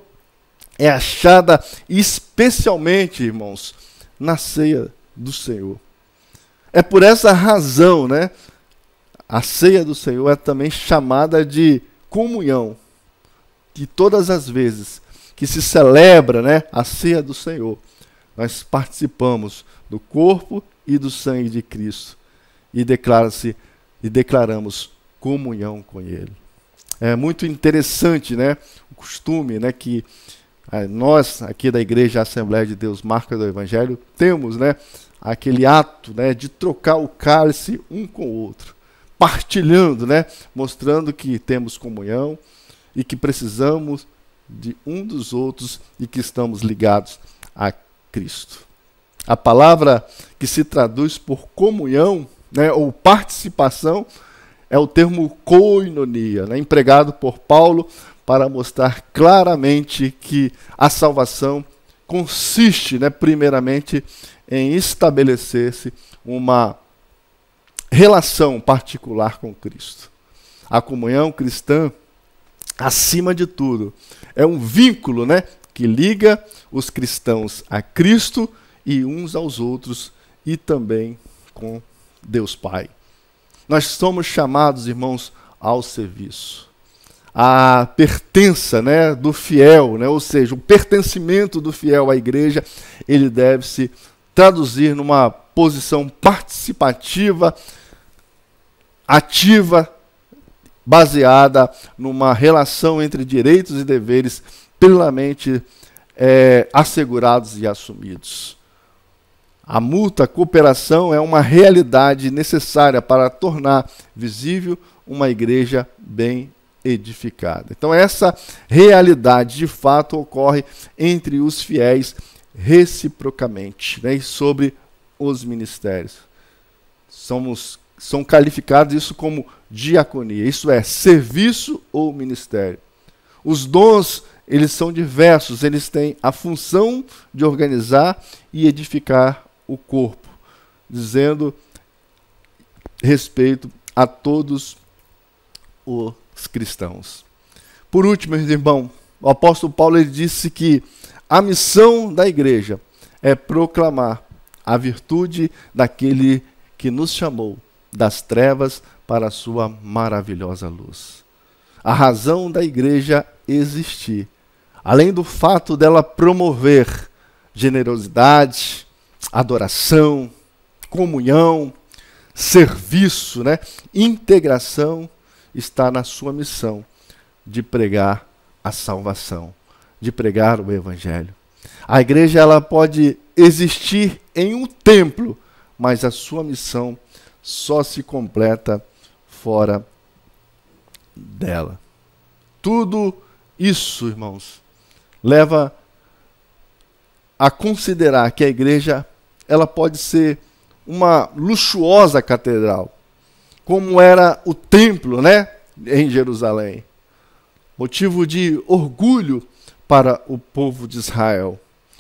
é achada especialmente, irmãos, na ceia do Senhor. É por essa razão, a ceia do Senhor é também chamada de comunhão. Que todas as vezes que se celebra, a ceia do Senhor, nós participamos do corpo e do sangue de Cristo e declaramos comunhão com Ele. É muito interessante, o costume, que nós aqui da Igreja Assembleia de Deus Marca do Evangelho temos, aquele ato, de trocar o cálice um com o outro, partilhando, mostrando que temos comunhão e que precisamos de um dos outros e que estamos ligados a Cristo. A palavra que se traduz por comunhão, ou participação, é o termo koinonia, empregado por Paulo para mostrar claramente que a salvação consiste, primeiramente, em estabelecer-se uma relação particular com Cristo. A comunhão cristã, acima de tudo, é um vínculo, que liga os cristãos a Cristo e uns aos outros e também com Deus Pai. Nós somos chamados, irmãos, ao serviço. A pertença, do fiel, ou seja, o pertencimento do fiel à igreja, ele deve se traduzir numa posição participativa ativa, baseada numa relação entre direitos e deveres plenamente assegurados e assumidos. A mútua cooperação é uma realidade necessária para tornar visível uma igreja bem edificada. Então essa realidade de fato ocorre entre os fiéis reciprocamente, né, e sobre os ministérios. São qualificados isso como diaconia, isso é, serviço ou ministério. Os dons, eles são diversos, eles têm a função de organizar e edificar o corpo, dizendo respeito a todos os cristãos. Por último, meus irmãos, o apóstolo Paulo ele disse que a missão da igreja é proclamar a virtude daquele que nos chamou das trevas para a sua maravilhosa luz. A razão da igreja existir, além do fato dela promover generosidade, adoração, comunhão, serviço, né, integração, está na sua missão de pregar a salvação, de pregar o evangelho. A igreja ela pode existir em um templo, mas a sua missão só se completa fora dela. Tudo isso, irmãos, leva a considerar que a igreja ela pode ser uma luxuosa catedral, como era o templo, né, em Jerusalém. Motivo de orgulho para o povo de Israel.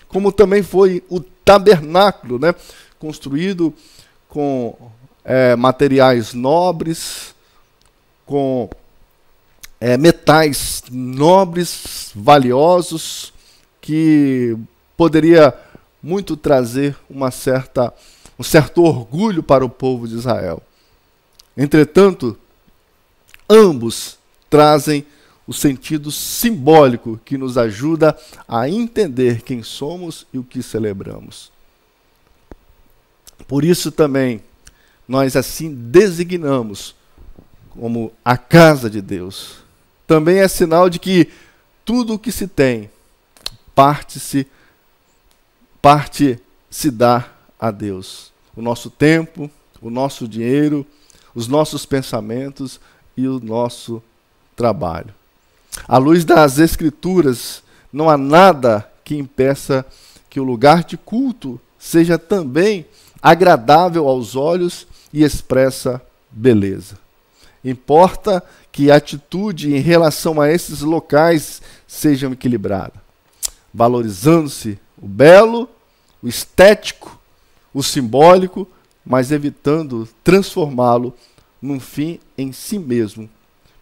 Como também foi o tabernáculo, né, construído com materiais nobres, com metais nobres, valiosos, que poderia muito trazer um certo orgulho para o povo de Israel. Entretanto, ambos trazem o sentido simbólico que nos ajuda a entender quem somos e o que celebramos. Por isso também, nós assim designamos como a casa de Deus. Também é sinal de que tudo o que se tem, parte se dá a Deus. O nosso tempo, o nosso dinheiro, os nossos pensamentos e o nosso trabalho. À luz das Escrituras, não há nada que impeça que o lugar de culto seja também agradável aos olhos e expressa beleza. Importa que a atitude em relação a esses locais seja equilibrada, valorizando-se o belo, o estético, o simbólico, mas evitando transformá-lo num fim em si mesmo.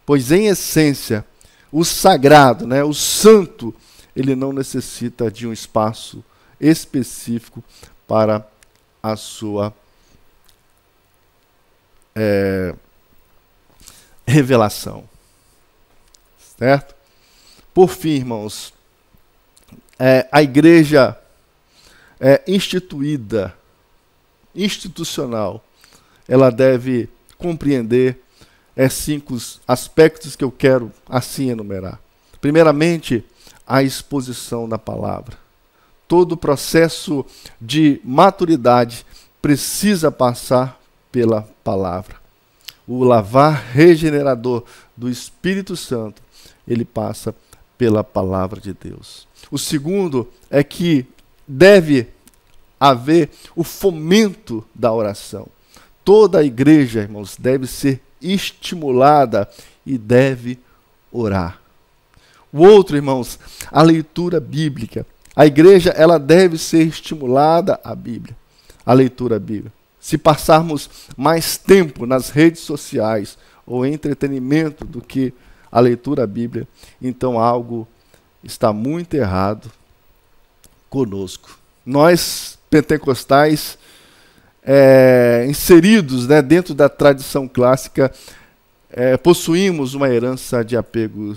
Pois, em essência, o sagrado, né, o santo, ele não necessita de um espaço específico para a sua revelação. Certo? Por fim, irmãos, a igreja institucional, ela deve compreender 5 aspectos que eu quero assim enumerar. Primeiramente, a exposição da palavra. Todo o processo de maturidade precisa passar pela palavra. O lavar regenerador do Espírito Santo, ele passa pela palavra de Deus. O segundo é que deve haver o fomento da oração. Toda a igreja, irmãos, deve ser estimulada e deve orar. O outro, irmãos, a leitura bíblica. A igreja ela deve ser estimulada à Bíblia, à leitura bíblica. Se passarmos mais tempo nas redes sociais ou entretenimento do que a leitura bíblica, então algo está muito errado conosco. Nós, pentecostais, inseridos, né, dentro da tradição clássica, possuímos uma herança de apego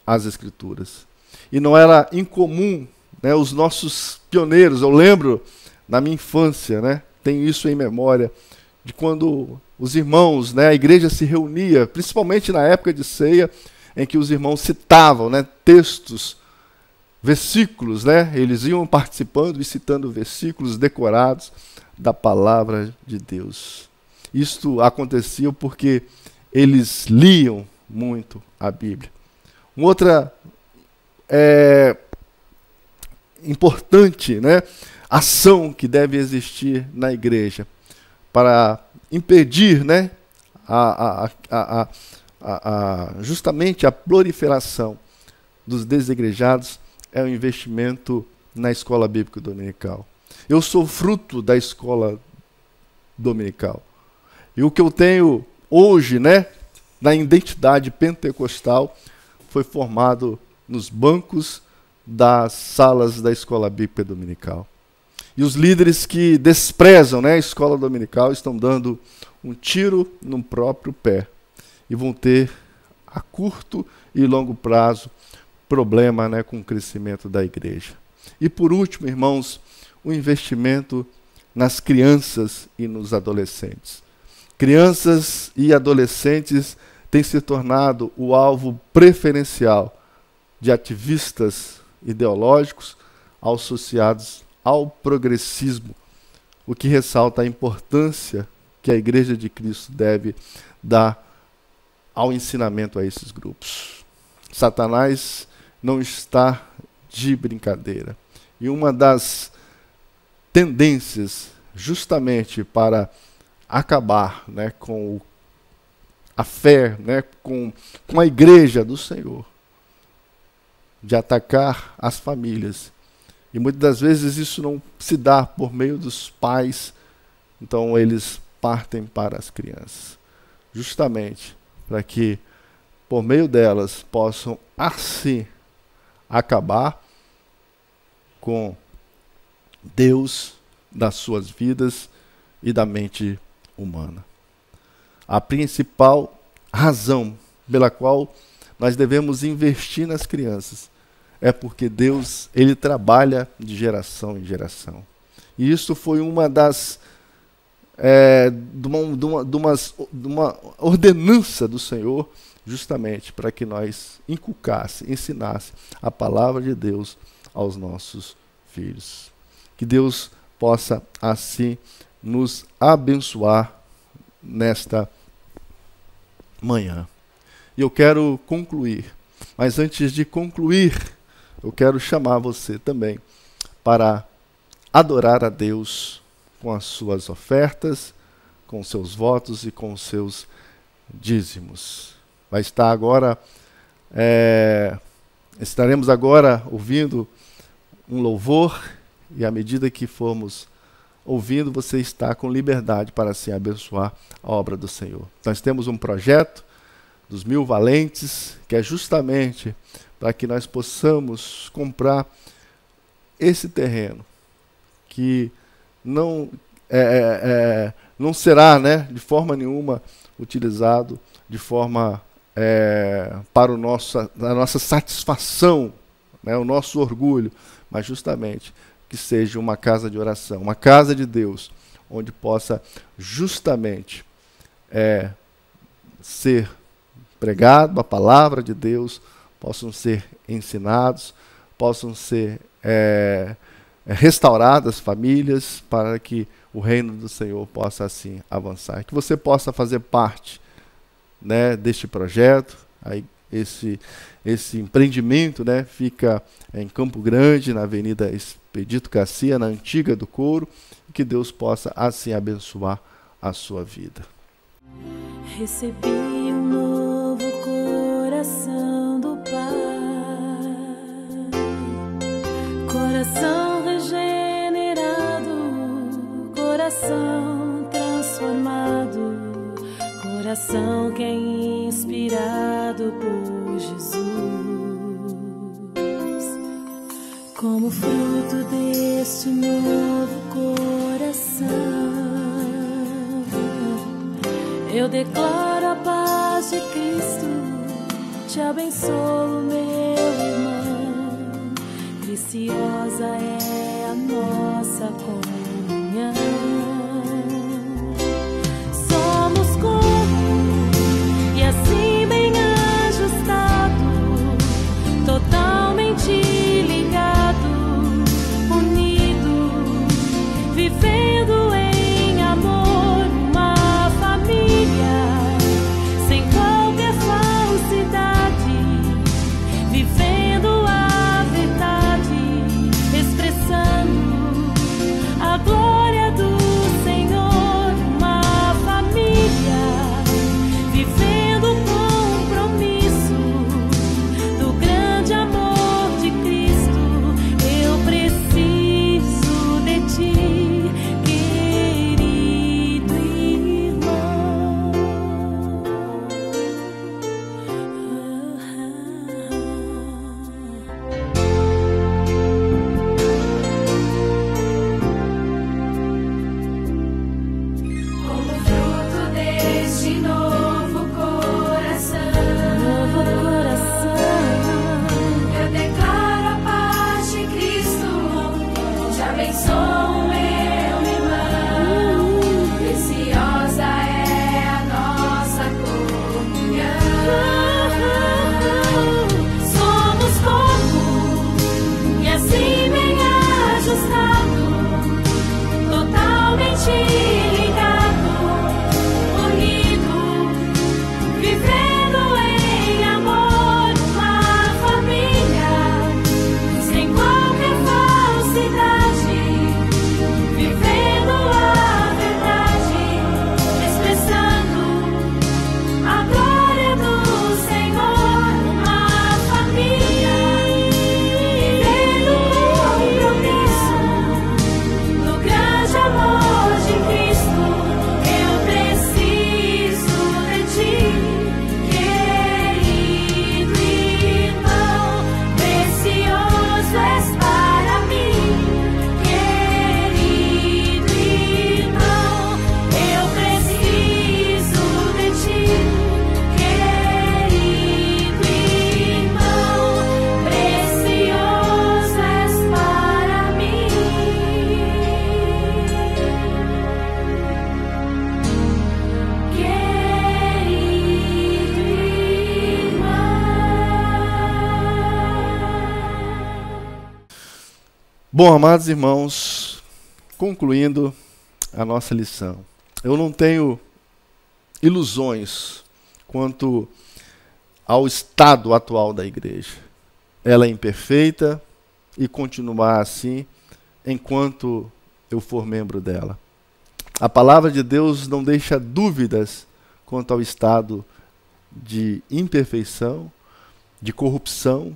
às Escrituras. E não era incomum, né, os nossos pioneiros, eu lembro na minha infância, né, tenho isso em memória, de quando os irmãos, né, a igreja se reunia, principalmente na época de ceia, em que os irmãos citavam, né, textos, versículos, né, eles iam participando e citando versículos decorados da palavra de Deus. Isto acontecia porque eles liam muito a Bíblia. Uma outra importante, né, ação que deve existir na igreja para impedir, né, justamente a proliferação dos desigrejados é o investimento na escola bíblica dominical. Eu sou fruto da escola dominical. E o que eu tenho hoje, né, na identidade pentecostal, foi formado nos bancos das salas da escola bíblica dominical. E os líderes que desprezam, né, a escola dominical estão dando um tiro no próprio pé e vão ter a curto e longo prazo problema, né, com o crescimento da igreja. E por último, irmãos, o investimento nas crianças e nos adolescentes. Crianças e adolescentes têm se tornado o alvo preferencial de ativistas ideológicos associados ao progressismo, o que ressalta a importância que a Igreja de Cristo deve dar ao ensinamento a esses grupos. Satanás não está de brincadeira. E uma das tendências justamente para acabar, né, com a fé, né, com a igreja do Senhor, de atacar as famílias. E muitas das vezes isso não se dá por meio dos pais, então eles partem para as crianças, justamente para que por meio delas possam assim acabar com Deus das suas vidas e da mente humana. A principal razão pela qual nós devemos investir nas crianças é porque Deus, ele trabalha de geração em geração. E isso foi uma das de uma ordenança do Senhor, justamente para que nós ensinasse a palavra de Deus aos nossos filhos. Que Deus possa assim nos abençoar nesta manhã. E eu quero concluir, mas antes de concluir, eu quero chamar você também para adorar a Deus com as suas ofertas, com os seus votos e com os seus dízimos. Vai estar agora, estaremos agora ouvindo um louvor, e à medida que formos ouvindo, você está com liberdade para assim abençoar a obra do Senhor. Nós temos um projeto dos 1000 valentes, que é justamente para que nós possamos comprar esse terreno, que não será, né, de forma nenhuma utilizado de forma para a nossa satisfação, né, o nosso orgulho, mas justamente que seja uma casa de oração, uma casa de Deus, onde possa justamente ser pregado a palavra de Deus, possam ser ensinados, possam ser restauradas famílias, para que o reino do Senhor possa assim avançar. Que você possa fazer parte, né, deste projeto. Aí, esse empreendimento, né, fica em Campo Grande, na Avenida Expedito Garcia, na antiga do Couro, e que Deus possa assim abençoar a sua vida. Recebi um novo coração do Pai, coração regenerado, coração transformado, coração que é inspirado por Jesus. Como fruto deste novo coração, eu declaro a paz de Cristo, te abençoo, meu irmão. Preciosa é a nossa comunhão. Bom, amados irmãos, concluindo a nossa lição, eu não tenho ilusões quanto ao estado atual da igreja. Ela é imperfeita e continuará assim enquanto eu for membro dela. A palavra de Deus não deixa dúvidas quanto ao estado de imperfeição, de corrupção,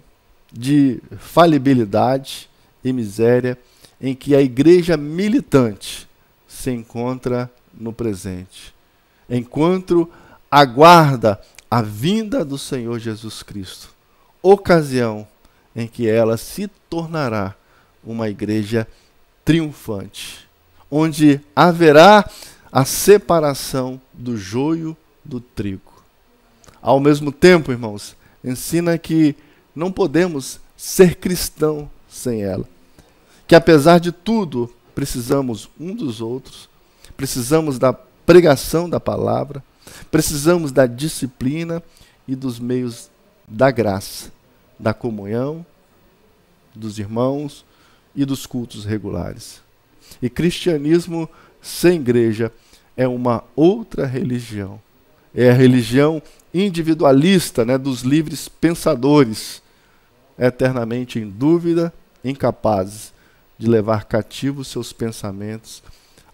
de falibilidade e miséria em que a igreja militante se encontra no presente, enquanto aguarda a vinda do Senhor Jesus Cristo, ocasião em que ela se tornará uma igreja triunfante, onde haverá a separação do joio do trigo. Ao mesmo tempo, irmãos, ensina que não podemos ser cristão sem ela. Que apesar de tudo, precisamos um dos outros, precisamos da pregação da palavra, precisamos da disciplina e dos meios da graça, da comunhão, dos irmãos e dos cultos regulares. E cristianismo sem igreja é uma outra religião. É a religião individualista, né, dos livres pensadores, eternamente em dúvida, incapazes de levar cativos seus pensamentos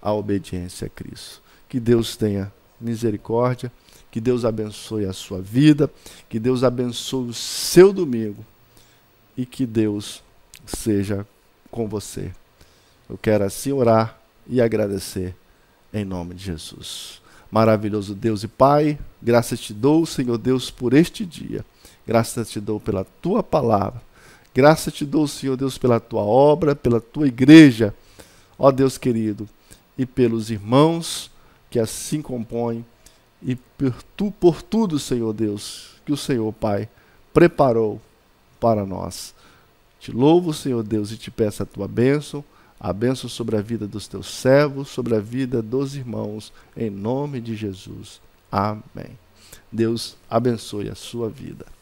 à obediência a Cristo. Que Deus tenha misericórdia, que Deus abençoe a sua vida, que Deus abençoe o seu domingo e que Deus seja com você. Eu quero assim orar e agradecer em nome de Jesus. Maravilhoso Deus e Pai, graças te dou, Senhor Deus, por este dia. Graças te dou pela tua palavra. Graças te dou, Senhor Deus, pela tua obra, pela tua igreja, ó Deus querido, e pelos irmãos que assim compõem, e por tudo, Senhor Deus, que o Senhor, Pai, preparou para nós. Te louvo, Senhor Deus, e te peço a tua bênção, a bênção sobre a vida dos teus servos, sobre a vida dos irmãos, em nome de Jesus. Amém. Deus abençoe a sua vida.